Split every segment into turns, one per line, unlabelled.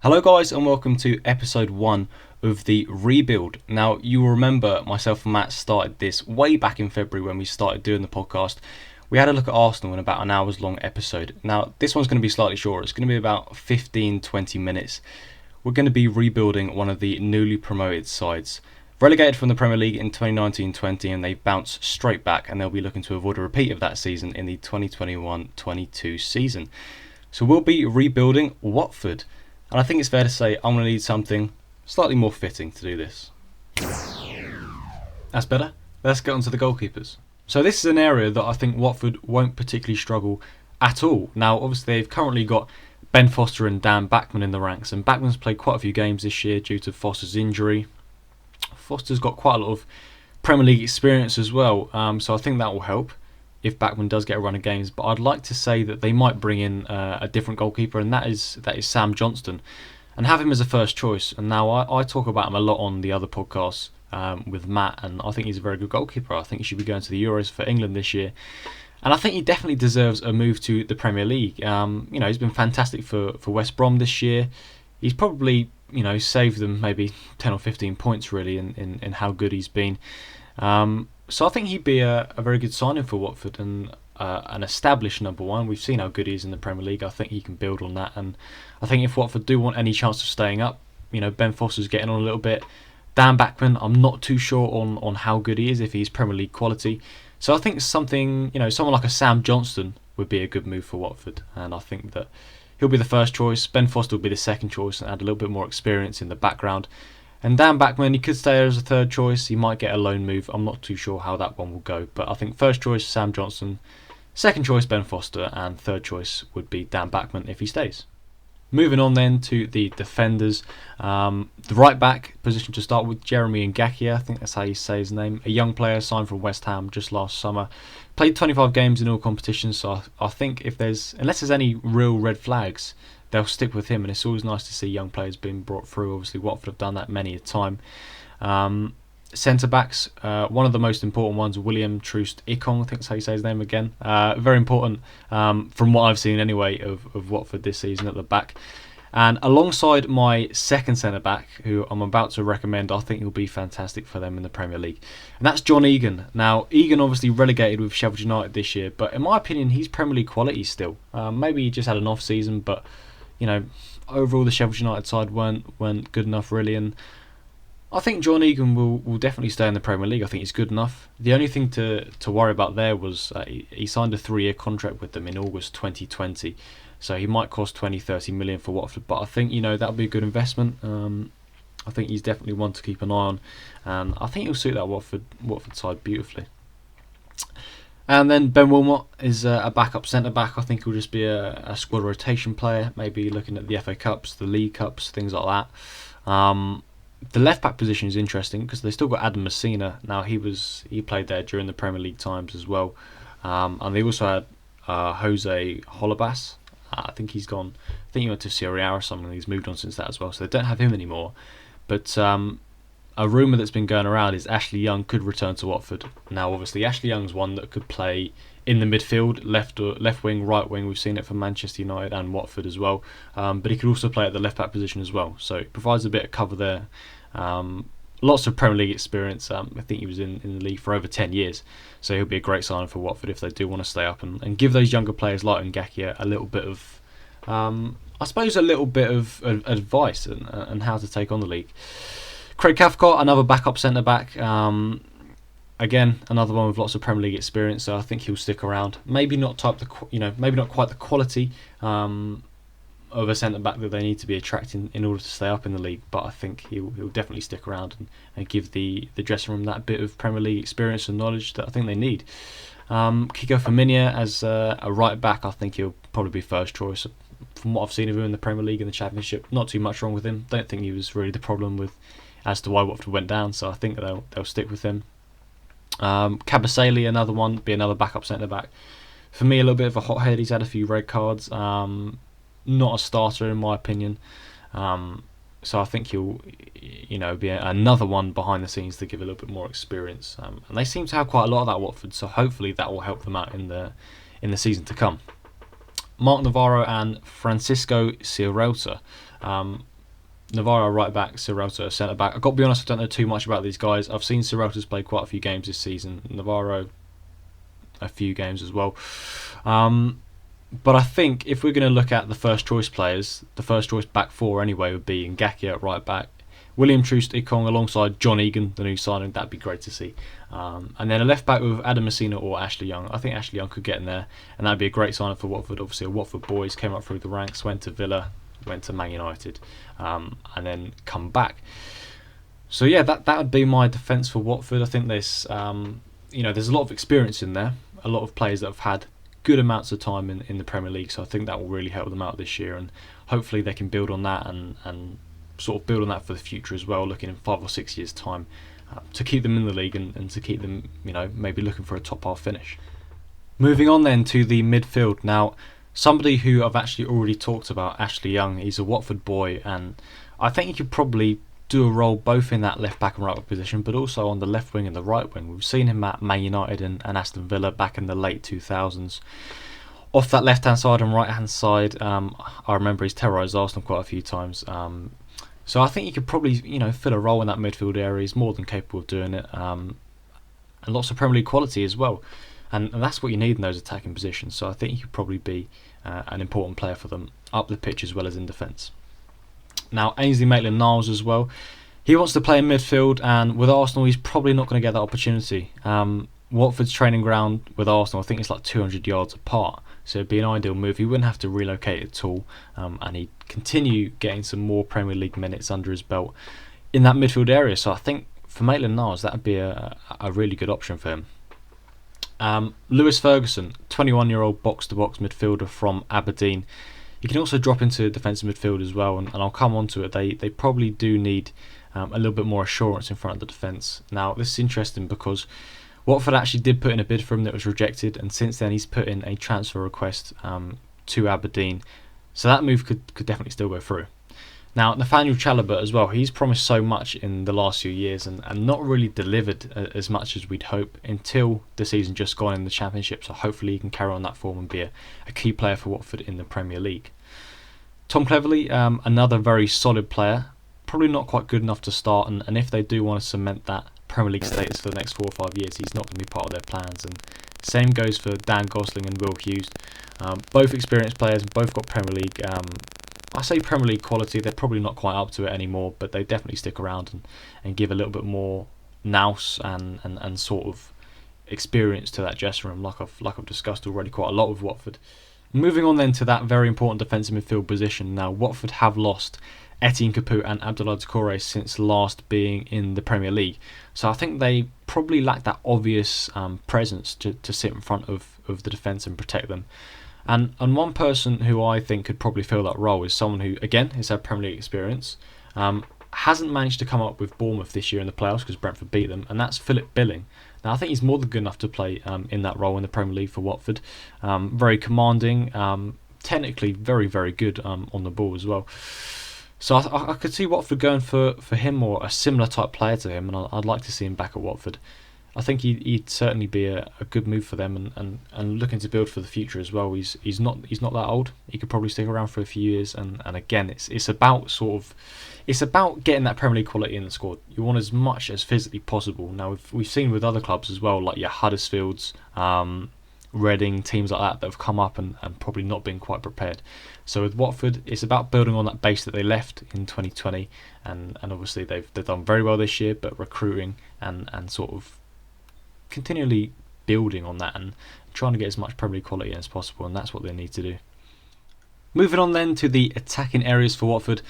Hello guys and welcome to episode 1 of the rebuild. Now you will remember myself and Matt started this way back in February when we started doing the podcast. We had a look at Arsenal in about an hour's long episode. Now this one's going to be slightly shorter, it's going to be about 15-20 minutes. We're going to be rebuilding one of the newly promoted sides. Relegated from the Premier League in 2019-20 and they bounced straight back, and they'll be looking to avoid a repeat of that season in the 2021-22 season. So we'll be rebuilding Watford. And I think it's fair to say I'm going to need something slightly more fitting to do this. That's better. Let's get on to the goalkeepers. So this is an area that I think Watford won't particularly struggle at all. Now, obviously, they've currently got Ben Foster and Dan Bachmann in the ranks. And Bachmann's played quite a few games this year due to Foster's injury. Foster's got quite a lot of Premier League experience as well. So I think that will help if Bachmann does get a run of games. But I'd like to say that they might bring in a different goalkeeper, and that is Sam Johnston, and have him as a first choice. And now I talk about him a lot on the other podcasts with Matt, and I think he's a very good goalkeeper. I think he should be going to the Euros for England this year, and I think he definitely deserves a move to the Premier League. He's been fantastic for West Brom this year. He's probably saved them maybe 10 or 15 points really in how good he's been. So I think he'd be a very good signing for Watford, and an established number one. We've seen how good he is in the Premier League. I think he can build on that, and I think if Watford do want any chance of staying up, Ben Foster's getting on a little bit. Dan Bachmann, I'm not too sure on how good he is, if he's Premier League quality. So I think someone like a Sam Johnston would be a good move for Watford, and I think that he'll be the first choice. Ben Foster will be the second choice and add a little bit more experience in the background. And Dan Bachmann, he could stay as a third choice. He might get a loan move. I'm not too sure how that one will go. But I think first choice, Sam Johnston. Second choice, Ben Foster. And third choice would be Dan Bachmann if he stays. Moving on then to the defenders. The right back position to start with, Jeremy Ngakia. I think that's how you say his name. A young player signed from West Ham just last summer. Played 25 games in all competitions. So I think unless there's any real red flags, they'll stick with him, and it's always nice to see young players being brought through. Obviously, Watford have done that many a time. Centre-backs, one of the most important ones, William Troost Ikong, I think that's how you say his name again. Very important, from what I've seen anyway, of Watford this season at the back. And alongside my second centre-back, who I'm about to recommend, I think he'll be fantastic for them in the Premier League. And that's John Egan. Now, Egan obviously relegated with Sheffield United this year, but in my opinion, he's Premier League quality still. Maybe he just had an off-season, but overall the Sheffield United side weren't good enough really, and I think John Egan will definitely stay in the Premier League. I think he's good enough. The only thing to worry about there was he signed a 3-year contract with them in August 2020, so he might cost 20-30 million for Watford, but I think that'll be a good investment. I think he's definitely one to keep an eye on, and I think he'll suit that Watford side beautifully. And then Ben Wilmot is a backup centre-back. I think he'll just be a squad rotation player, maybe looking at the FA Cups, the League Cups, things like that. The left-back position is interesting because they still got Adam Messina. Now, he played there during the Premier League times as well. And they also had Jose Holebas. I think he went to Serie A or something. He's moved on since that as well, so they don't have him anymore. But a rumour that's been going around is Ashley Young could return to Watford. Now, obviously, Ashley Young's one that could play in the midfield, left wing, right wing. We've seen it for Manchester United and Watford as well. But he could also play at the left back position as well. So it provides a bit of cover there. Lots of Premier League experience. I think he was in the league for over 10 years. So he'll be a great signing for Watford if they do want to stay up and give those younger players like Ngakia a little bit of, advice and how to take on the league. Craig Cathcart, another backup centre back. Again, another one with lots of Premier League experience, so I think he'll stick around. Maybe not quite the quality of a centre back that they need to be attracting in order to stay up in the league, but I think he'll definitely stick around and give the dressing room that bit of Premier League experience and knowledge that I think they need. Kiko Firmino as a right back, I think he'll probably be first choice. From what I've seen of him in the Premier League and the Championship, not too much wrong with him. Don't think he was really the problem as to why Watford went down, so I think they'll stick with him. Kabasele, another one, be another backup centre back. For me, a little bit of a hothead. He's had a few red cards. Not a starter in my opinion. So I think he'll, be another one behind the scenes to give a little bit more experience. And they seem to have quite a lot of that Watford, so hopefully that will help them out in the season to come. Mark Navarro and Francisco Cirelta. Navarro right back, Serralto centre back. I've got to be honest, I don't know too much about these guys. I've seen Serralto's play quite a few games this season, Navarro a few games as well. But I think if we're going to look at the first choice players, the first choice back four anyway would be Ngakia at right back, William Troost-Ekong alongside John Egan, the new signing. That'd be great to see. And then a left back with Adam Messina or Ashley Young. I think Ashley Young could get in there, and that'd be a great signing for Watford. Obviously, a Watford boys came up through the ranks, went to Villa, went to Man United, and then come back. So yeah, that would be my defence for Watford. I think there's there's a lot of experience in there, a lot of players that have had good amounts of time in the Premier League, so I think that will really help them out this year, and hopefully they can build on that and sort of build on that for the future as well, looking in 5 or 6 years time, to keep them in the league and to keep them maybe looking for a top half finish. Moving on then to the midfield. Now, somebody who I've actually already talked about, Ashley Young. He's a Watford boy, and I think he could probably do a role both in that left back and right back position, but also on the left wing and the right wing. We've seen him at Man United and Aston Villa back in the late 2000s. Off that left hand side and right hand side, I remember he's terrorised Arsenal quite a few times. So I think he could probably fill a role in that midfield area. He's more than capable of doing it, and lots of Premier League quality as well. And that's what you need in those attacking positions. So I think he could probably be an important player for them up the pitch as well as in defence. Now, Ainsley Maitland-Niles as well. He wants to play in midfield, and with Arsenal, he's probably not going to get that opportunity. Watford's training ground with Arsenal, I think it's like 200 yards apart, so it'd be an ideal move. He wouldn't have to relocate at all, and he'd continue getting some more Premier League minutes under his belt in that midfield area. So I think for Maitland-Niles, that would be a really good option for him. Lewis Ferguson, 21-year-old box-to-box midfielder from Aberdeen. He can also drop into defensive midfield as well, and I'll come on to it. They probably do need a little bit more assurance in front of the defence. Now, this is interesting because Watford actually did put in a bid for him that was rejected, and since then he's put in a transfer request to Aberdeen. So that move could definitely still go through. Now, Nathaniel Chalobah as well, he's promised so much in the last few years and not really delivered as much as we'd hope until the season just gone in the Championship, so hopefully he can carry on that form and be a key player for Watford in the Premier League. Tom Cleverley, another very solid player, probably not quite good enough to start, and if they do want to cement that Premier League status for the next 4 or 5 years, he's not going to be part of their plans. And same goes for Dan Gosling and Will Hughes, both experienced players, both got Premier League I say Premier League quality. They're probably not quite up to it anymore, but they definitely stick around and give a little bit more nous and sort of experience to that dressing room, like I've discussed already quite a lot with Watford. Moving on then to that very important defensive midfield position. Now, Watford have lost Etienne Capoue and Abdoulaye Doucouré since last being in the Premier League, so I think they probably lack that obvious presence to sit in front of the defence and protect them. And one person who I think could probably fill that role is someone who, again, has had Premier League experience, hasn't managed to come up with Bournemouth this year in the playoffs because Brentford beat them, and that's Philip Billing. Now, I think he's more than good enough to play in that role in the Premier League for Watford. Very commanding, technically very, very good on the ball as well. So I could see Watford going for him or a similar type player to him, and I'd like to see him back at Watford. I think he'd certainly be a good move for them and looking to build for the future as well. He's not that old. He could probably stick around for a few years, and again it's about getting that Premier League quality in the squad. You want as much as physically possible. Now we've seen with other clubs as well, like your Huddersfields, Reading, teams like that have come up and probably not been quite prepared. So with Watford, it's about building on that base that they left in 2020, and obviously they've done very well this year, but recruiting and sort of continually building on that and trying to get as much Premier League quality as possible, and that's what they need to do. Moving on then to the attacking areas for Watford,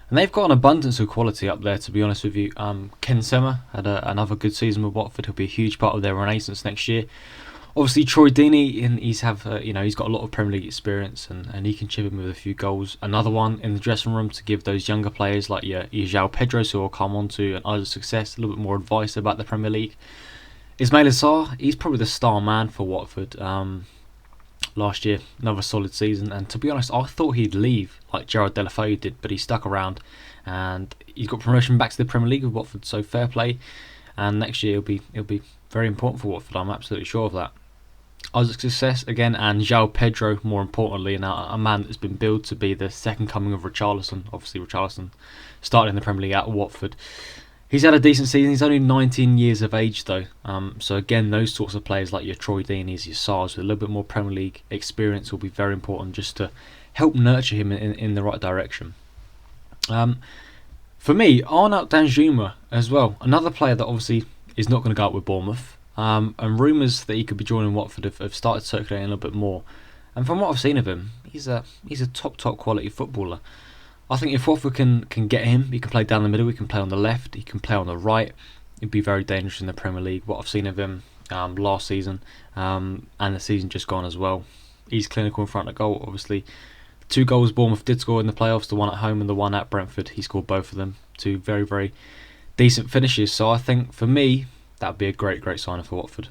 and they've got an abundance of quality up there, to be honest with you. Ken Sema had another good season with Watford. He'll be a huge part of their renaissance next year. Obviously Troy Deeney, he's got a lot of Premier League experience and he can chip in with a few goals. Another one in the dressing room to give those younger players like your João Pedros, who will come on to an either success, a little bit more advice about the Premier League. Ismaila Sarr, he's probably the star man for Watford last year. Another solid season, and to be honest, I thought he'd leave like Gerard Deulofeu did, but he stuck around and he's got promotion back to the Premier League with Watford, so fair play. And next year he'll be very important for Watford, I'm absolutely sure of that. Isaac Success again, and João Pedro, more importantly, now a man that's been billed to be the second coming of Richarlison. Obviously, Richarlison started in the Premier League at Watford. He's had a decent season. He's only 19 years of age, though. So again, those sorts of players like your Troy Deeneys, your Sars, with a little bit more Premier League experience will be very important just to help nurture him in the right direction. For me, Arnaut Danjuma as well, another player that obviously is not going to go up with Bournemouth. And rumours that he could be joining Watford have started circulating a little bit more. And from what I've seen of him, he's a top quality footballer. I think if Watford can get him, he can play down the middle, he can play on the left, he can play on the right. He'd be very dangerous in the Premier League. What I've seen of him last season and the season just gone as well. He's clinical in front of goal. Obviously, 2 goals Bournemouth did score in the playoffs, the one at home and the one at Brentford. He scored both of them. 2 very, very decent finishes. So I think for me, that would be a great signing for Watford.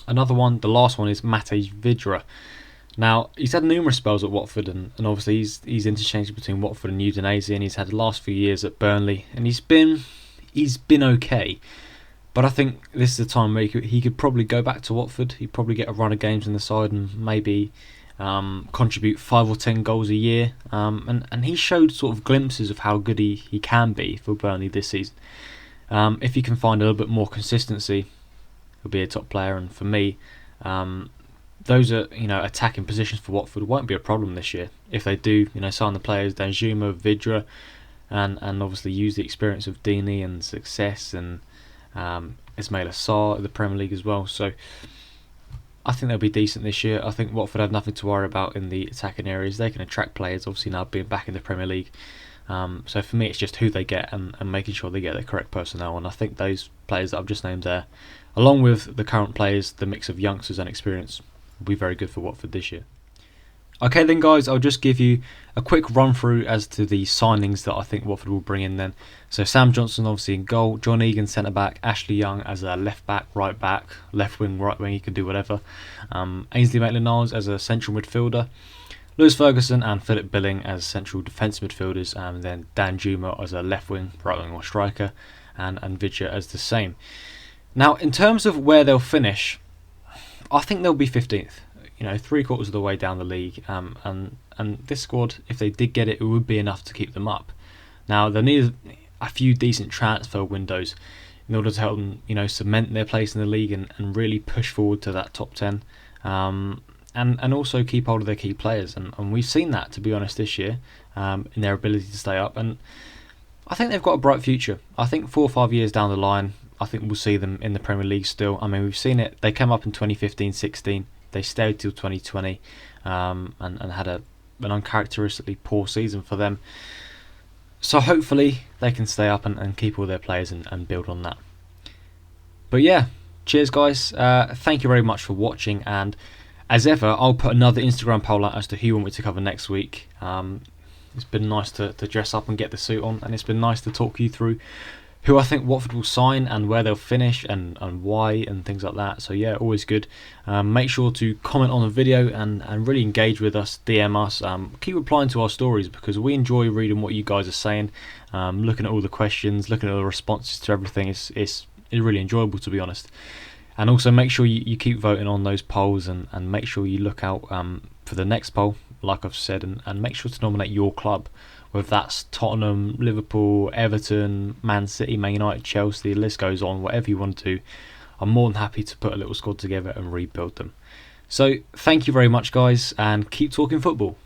Another one, the last one, is Matej Vydra. Now, he's had numerous spells at Watford, and obviously he's interchanged between Watford and Udinese, and he's had the last few years at Burnley, and he's been okay. But I think this is the time where he could probably go back to Watford. He'd probably get a run of games in the side and maybe contribute 5 or 10 goals a year. And he showed sort of glimpses of how good he can be for Burnley this season. If he can find a little bit more consistency, he'll be a top player. And for me, those are attacking positions for Watford won't be a problem this year if they do sign the players Danjuma, Vydra, and obviously use the experience of Deeney and Success and Ismail Assar at the Premier League as well. So I think they'll be decent this year. I think Watford have nothing to worry about in the attacking areas. They can attract players, obviously now being back in the Premier League. So for me, it's just who they get and making sure they get the correct personnel. And I think those players that I've just named there, along with the current players, the mix of youngsters and experience, will be very good for Watford this year. Okay then guys, I'll just give you a quick run through as to the signings that I think Watford will bring in then. So Sam Johnson obviously in goal, John Egan centre back, Ashley Young as a left back, right back, left wing, right wing, he can do whatever. Ainsley Maitland-Niles as a central midfielder, Lewis Ferguson and Philip Billing as central defensive midfielders, and then Danjuma as a left wing, right wing or striker, and Vydra as the same. Now in terms of where they'll finish, I think they'll be 15th, 3/4 of the way down the league, and this squad, if they did get it, it would be enough to keep them up. Now they'll need a few decent transfer windows in order to help them, cement their place in the league and really push forward to that top 10, and also keep hold of their key players, and we've seen that, to be honest, this year, in their ability to stay up, and I think they've got a bright future. I think 4 or 5 years down the line, I think we'll see them in the Premier League still. I mean, we've seen it. They came up in 2015-16. They stayed till 2020 and had an uncharacteristically poor season for them. So hopefully they can stay up and keep all their players and build on that. But yeah, cheers guys. Thank you very much for watching. And as ever, I'll put another Instagram poll out as to who you want me to cover next week. It's been nice to dress up and get the suit on. And it's been nice to talk you through who I think Watford will sign and where they'll finish and why and things like that. So yeah, always good. Make sure to comment on the video and really engage with us, DM us, keep replying to our stories because we enjoy reading what you guys are saying, looking at all the questions, looking at the responses to everything. It's really enjoyable, to be honest. And also make sure you keep voting on those polls and make sure you look out for the next poll, like I've said, and make sure to nominate your club. Whether that's Tottenham, Liverpool, Everton, Man City, Man United, Chelsea, the list goes on, whatever you want to do. I'm more than happy to put a little squad together and rebuild them. So thank you very much guys, and keep talking football.